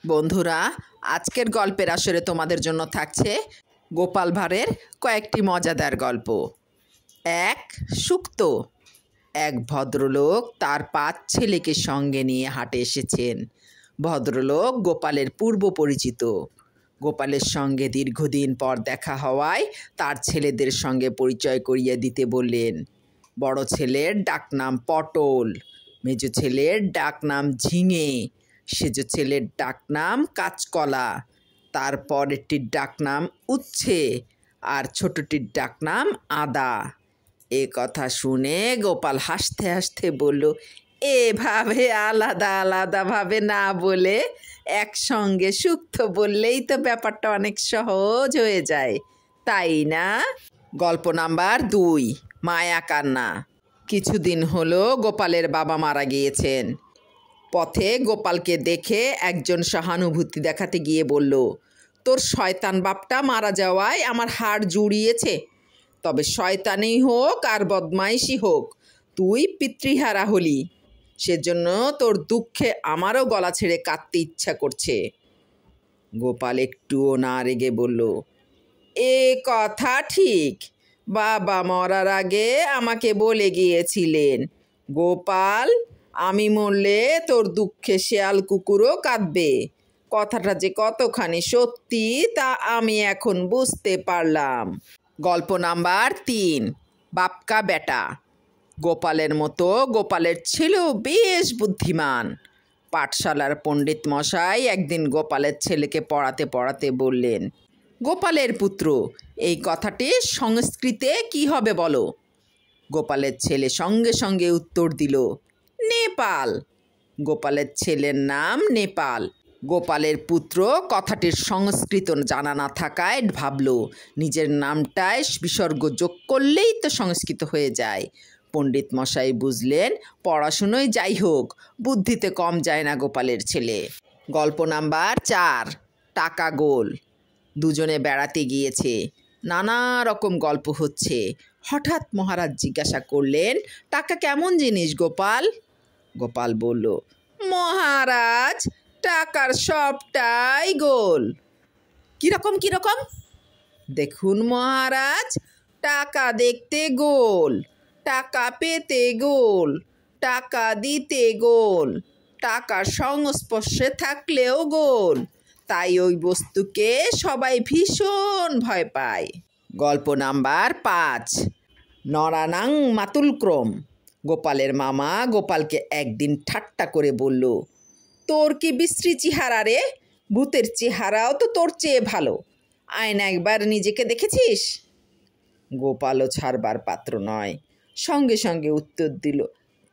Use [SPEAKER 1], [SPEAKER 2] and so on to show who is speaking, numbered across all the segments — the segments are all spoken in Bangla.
[SPEAKER 1] বন্ধুরা, আজকের গল্পের আসরে তোমাদের জন্য থাকছে গোপাল ভাঁড়ের কয়েকটি মজাদার গল্প। এক, সুক্ত। এক ভদ্রলোক তার ৫ ছেলেকে সঙ্গে নিয়ে হাটে এসেছেন। ভদ্রলোক গোপালের পূর্ব পরিচিত। গোপালের সঙ্গে দীর্ঘদিন পর দেখা হওয়ায় তার ছেলেদের সঙ্গে পরিচয় করিয়ে দিতে বললেন। বড় ছেলের ডাকনাম পটল, মেজ ছেলের ডাকনাম ঝিঙে, সেজ ছেলের ডাকনাম কাঁচকলা, তারপরেরটির ডাকনাম উচ্ছে, আর ছোটটির ডাকনাম আদা। এ কথা শুনে গোপাল হাসতে হাসতে বলল, এভাবে আলাদা আলাদাভাবে না বলে একসঙ্গে সুক্ত বললেই তো ব্যাপারটা অনেক সহজ হয়ে যায়, তাই না? গল্প নাম্বার ২, মায়া কান্না। কিছুদিন হলো গোপালের বাবা মারা গিয়েছেন। পথে গোপালকে দেখে একজন সহানুভূতি দেখাতে গিয়ে বলল, তোর শয়তান বাপটা মারা যাওয়ায় আমার হাড় জুড়িয়েছে। তবে শয়তানই হোক আর বদমাইশই হোক, তুই পিতৃহারা হলি, সেজন্য তোর দুঃখে আমারও গলা ছেড়ে কাঁদতে ইচ্ছা করছে। গোপাল একটুও না রেগে বলল, এ কথা ঠিক, বাবা মরার আগে আমাকে বলে গিয়েছিলেন, গোপাল, আমি মরলে তোর দুঃখে শেয়াল কুকুরও কাঁদবে। কথাটা যে কতখানি সত্যি তা আমি এখন বুঝতে পারলাম। গল্প নাম্বার ৩, বাপকা বেটা। গোপালের মতো গোপালের ছেলেও বেশ বুদ্ধিমান। পাঠশালার পণ্ডিত মশাই একদিন গোপালের ছেলেকে পড়াতে পড়াতে বললেন, গোপালের পুত্র, এই কথাটি সংস্কৃতে কি হবে বলো? গোপালের ছেলে সঙ্গে সঙ্গে উত্তর দিল, নেপাল। গোপালের ছেলের নাম নেপাল। গোপালের পুত্র কথাটির সংস্কৃত জানা না থাকায় ভাবল, নিজের নামটায় বিসর্গ যোগ করলেই তো সংস্কৃত হয়ে যায়। পণ্ডিত মশাই বুঝলেন, পড়াশুনোই যাই হোক, বুদ্ধিতে কম যায় না গোপালের ছেলে। গল্প নাম্বার ৪, টাকা গোল। দুজনে বেড়াতে গিয়েছে, নানা রকম গল্প হচ্ছে। হঠাৎ মহারাজ জিজ্ঞাসা করলেন, টাকা কেমন জিনিস গোপাল? গোপাল বলল, মহারাজ, টাকার সবটাই গোল। কিরকম কিরকম? দেখুন মহারাজ, টাকা দেখতে গোল, টাকা পেতে গোল, টাকা দিতে গোল, টাকার সংস্পর্শে থাকলেও গোল, তাই ওই বস্তুকে সবাই ভীষণ ভয় পায়। গল্প নাম্বার ৫, নরানাং মাতুলক্রম। গোপালের মামা গোপালকে একদিন ঠাট্টা করে বলল, তোর কি বিশ্রী চেহারা রে, ভূতের চেহারাও তো তোর চেয়ে ভালো, আয়না একবার নিজেকে দেখেছিস? গোপালও ছাড়বার পাত্র নয়, সঙ্গে সঙ্গে উত্তর দিল,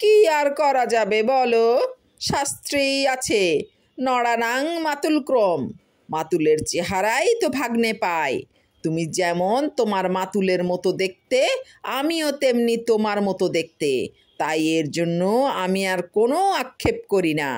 [SPEAKER 1] কি আর করা যাবে বলো, শাস্ত্রেই আছে, নরানাং মাতুলক্রম, মাতুলের চেহারাই তো ভাগ্নে পায়। তুমি যেমন তোমার মাতুলের মতো দেখতে, আমিও তেমনি তোমার মতো দেখতে, তাই এর জন্য আমি আর কোনো আক্ষেপ করি না।